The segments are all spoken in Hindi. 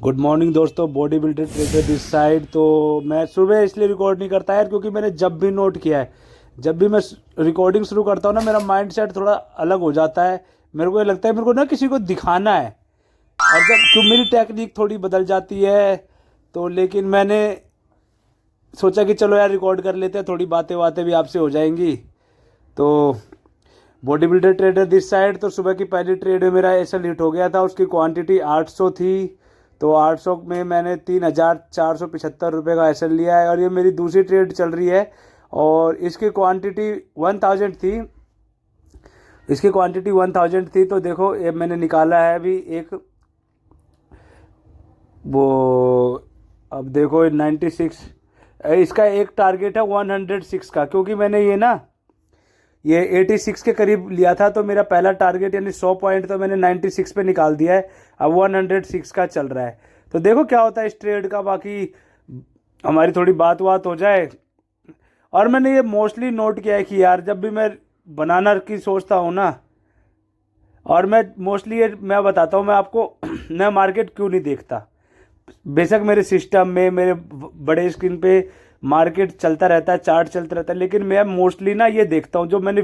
गुड मॉर्निंग दोस्तों, body builder trader this side. तो मैं सुबह इसलिए रिकॉर्ड नहीं करता यार, क्योंकि मैंने जब भी नोट किया है, जब भी मैं रिकॉर्डिंग शुरू करता हूँ ना, मेरा माइंड सेट थोड़ा अलग हो जाता है। मेरे को ये लगता है मेरे को ना किसी को दिखाना है, और जब क्यों मेरी टेक्निक थोड़ी बदल जाती है। तो लेकिन मैंने सोचा कि चलो यार रिकॉर्ड कर लेते हैं, थोड़ी बातें बातें भी आपसे हो जाएंगी। तो body builder trader this side, तो सुबह की पहली ट्रेड में मेरा एसएल हिट हो गया था। उसकी क्वांटिटी 800 थी, तो 800 में मैंने 3,475 रुपये का एसएल लिया है। और ये मेरी दूसरी ट्रेड चल रही है, और इसकी क्वांटिटी 1000 थी। इसकी क्वांटिटी 1000 थी। तो देखो ये मैंने निकाला है अभी एक वो, अब देखो 96, इसका एक टारगेट है 106 का, क्योंकि मैंने ये 86 के करीब लिया था। तो मेरा पहला टारगेट यानी 100 पॉइंट तो मैंने 96 पे निकाल दिया है। अब 106 का चल रहा है, तो देखो क्या होता है इस ट्रेड का। बाकी हमारी थोड़ी बात हो जाए। और मैंने ये मोस्टली नोट किया है कि यार जब भी मैं बनाना की सोचता हूँ ना, और मैं मोस्टली ये मैं बताता हूँ मैं आपको मैं मार्केट क्यों नहीं देखता। बेशक मेरे सिस्टम में, मेरे बड़े स्क्रीन पे मार्केट चलता रहता है, चार्ट चलता रहता है, लेकिन मैं मोस्टली ना ये देखता हूँ, जो मैंने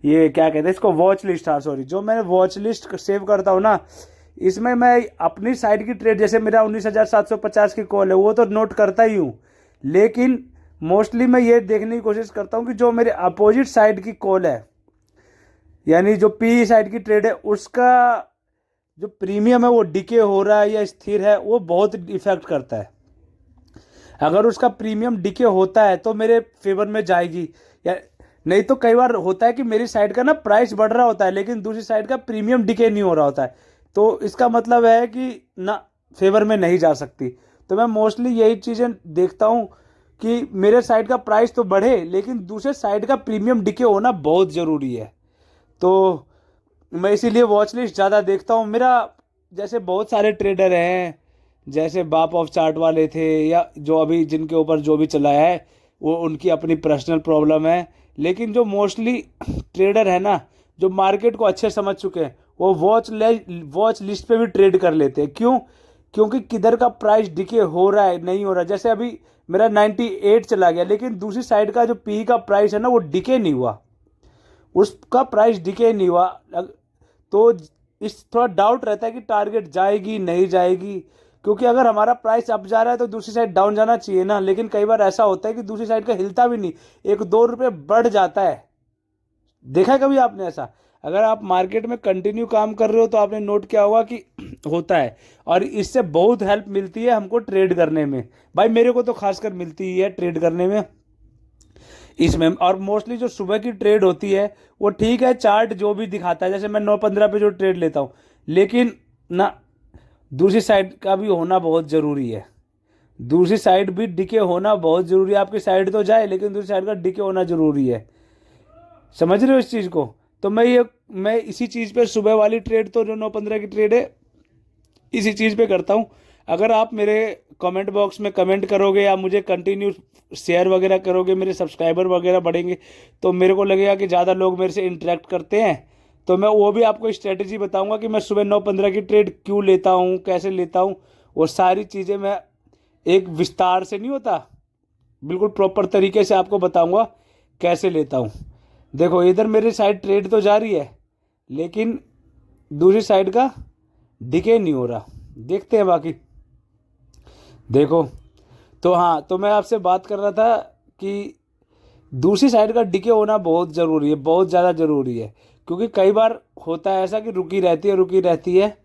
ये क्या कहते हैं इसको, वॉच लिस्ट, हाँ सॉरी, जो मैंने वॉच लिस्ट सेव करता हूँ ना, इसमें मैं अपनी साइड की ट्रेड, जैसे मेरा 19,750 की कॉल है, वो तो नोट करता ही हूँ, लेकिन मोस्टली मैं ये देखने की कोशिश करता हूँ कि जो मेरे अपोजिट साइड की कॉल है, यानी जो पी साइड की ट्रेड है, उसका जो प्रीमियम है वो डिके हो रहा है या स्थिर है, वो बहुत इफेक्ट करता है। अगर उसका प्रीमियम डिके होता है तो मेरे फेवर में जाएगी, या नहीं तो कई बार होता है कि मेरी साइड का ना प्राइस बढ़ रहा होता है, लेकिन दूसरी साइड का प्रीमियम डिके नहीं हो रहा होता है, तो इसका मतलब है कि ना फेवर में नहीं जा सकती। तो मैं मोस्टली यही चीज़ें देखता हूँ कि मेरे साइड का प्राइस तो बढ़े, लेकिन दूसरे साइड का प्रीमियम डिके होना बहुत ज़रूरी है। तो मैं इसीलिए वॉच लिस्ट ज़्यादा देखता हूँ। मेरा जैसे बहुत सारे ट्रेडर हैं, जैसे बाप ऑफ चार्ट वाले थे, या जो अभी जिनके ऊपर जो भी चला है, वो उनकी अपनी पर्सनल प्रॉब्लम है। लेकिन जो मोस्टली ट्रेडर है ना, जो मार्केट को अच्छे समझ चुके हैं, वो वॉच लिस्ट पे भी ट्रेड कर लेते हैं। क्यों? क्योंकि किधर का प्राइस डिके हो रहा है, नहीं हो रहा। जैसे अभी मेरा 98 चला गया, लेकिन दूसरी साइड का जो पी का प्राइस है ना, वो डिके नहीं हुआ, उसका प्राइस डिके नहीं हुआ। तो इस थोड़ा डाउट रहता है कि टारगेट जाएगी नहीं जाएगी, क्योंकि अगर हमारा प्राइस अप जा रहा है तो दूसरी साइड डाउन जाना चाहिए ना। लेकिन कई बार ऐसा होता है कि दूसरी साइड का हिलता भी नहीं, 1-2 रुपये बढ़ जाता है। देखा है कभी आपने ऐसा? अगर आप मार्केट में कंटिन्यू काम कर रहे हो तो आपने नोट किया होगा कि होता है। और इससे बहुत हेल्प मिलती है हमको ट्रेड करने में। भाई मेरे को तो खासकर मिलती ही है ट्रेड करने में इसमें। और मोस्टली जो सुबह की ट्रेड होती है वो ठीक है, चार्ट जो भी दिखाता है, जैसे मैं 9:15 पे जो ट्रेड लेता हूँ, लेकिन ना दूसरी साइड का भी होना बहुत ज़रूरी है। दूसरी साइड भी डिके होना बहुत ज़रूरी है। आपकी साइड तो जाए, लेकिन दूसरी साइड का डिके होना ज़रूरी है। समझ रहे हो इस चीज़ को? तो मैं इसी चीज़ पे, सुबह वाली ट्रेड तो जो 9:15 की ट्रेड है, इसी चीज़ पे करता हूँ। अगर आप मेरे कमेंट बॉक्स में कमेंट करोगे या मुझे कंटिन्यू शेयर वगैरह करोगे, मेरे सब्सक्राइबर वगैरह बढ़ेंगे, तो मेरे को लगेगा कि ज़्यादा लोग मेरे से इंटरेक्ट करते हैं। तो मैं वो भी आपको स्ट्रेटजी बताऊंगा कि मैं सुबह 9:15 की ट्रेड क्यों लेता हूँ, कैसे लेता हूँ। वो सारी चीज़ें मैं एक विस्तार से नहीं होता, बिल्कुल प्रॉपर तरीके से आपको बताऊंगा कैसे लेता हूँ। देखो इधर मेरी साइड ट्रेड तो जा रही है, लेकिन दूसरी साइड का डिके नहीं हो रहा। देखते हैं बाकी। देखो, तो हाँ, तो मैं आपसे बात कर रहा था कि दूसरी साइड का डिके होना बहुत ज़रूरी है, बहुत ज़्यादा ज़रूरी है। क्योंकि कई बार होता है ऐसा कि रुकी रहती है।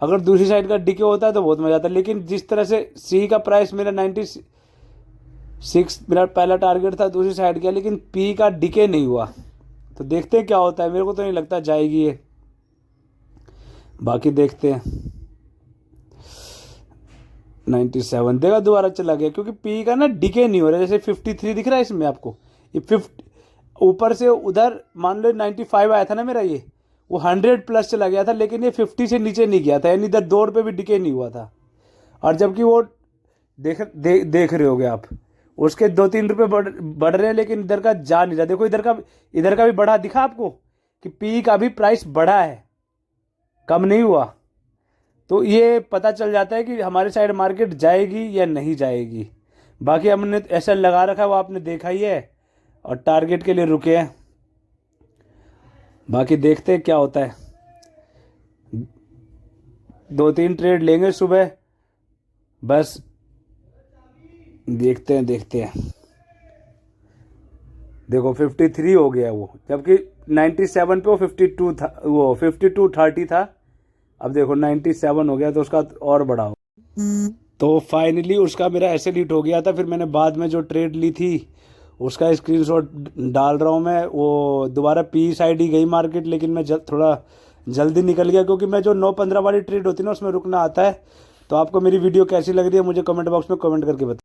अगर दूसरी साइड का डिके होता है तो बहुत मज़ा आता है। लेकिन जिस तरह से सी का प्राइस मेरा 96 मेरा पहला टारगेट था दूसरी साइड का, लेकिन पी का डिके नहीं हुआ। तो देखते हैं क्या होता है। मेरे को तो नहीं लगता जाएगी ये, बाकी देखते हैं। 97 देखा, दोबारा चला गया, क्योंकि पी का ना डिके नहीं हो रहा। जैसे 53 दिख रहा है इसमें आपको, ये 50 ऊपर से उधर मान लो 95 आया था ना मेरा, ये वो 100 प्लस चला गया था, लेकिन ये 50 से नीचे नहीं गया था, यानी इधर 2 रुपये भी डिके नहीं हुआ था। और जबकि वो देख रहे होगे आप, उसके 2-3 रुपये बढ़ रहे हैं, लेकिन इधर का जा नहीं रहा। देखो इधर का भी बढ़ा दिखा आपको, कि पी का भी प्राइस बढ़ा है, कम नहीं हुआ। तो ये पता चल जाता है कि हमारे साइड मार्केट जाएगी या नहीं जाएगी। बाकी हमने ऐसा लगा रखा है, वो आपने देखा ही है, और टारगेट के लिए रुके हैं। बाकी देखते हैं क्या होता है। 2-3 ट्रेड लेंगे सुबह, बस देखते हैं। देखो 53 हो गया वो, जबकि 97 पे वो 52 था, वो 52.30 था। अब देखो 97 हो गया, तो उसका और बढ़ा हो। तो फाइनली उसका मेरा ऐसे लीट हो गया था। फिर मैंने बाद में जो ट्रेड ली थी उसका स्क्रीनशॉट डाल रहा हूँ मैं। वो दोबारा पी साइड ही गई मार्केट, लेकिन मैं थोड़ा जल्दी निकल गया, क्योंकि मैं जो 9-15 वाली ट्रेड होती है ना उसमें रुकना आता है। तो आपको मेरी वीडियो कैसी लग रही है मुझे कमेंट बॉक्स में कमेंट करके बताओ।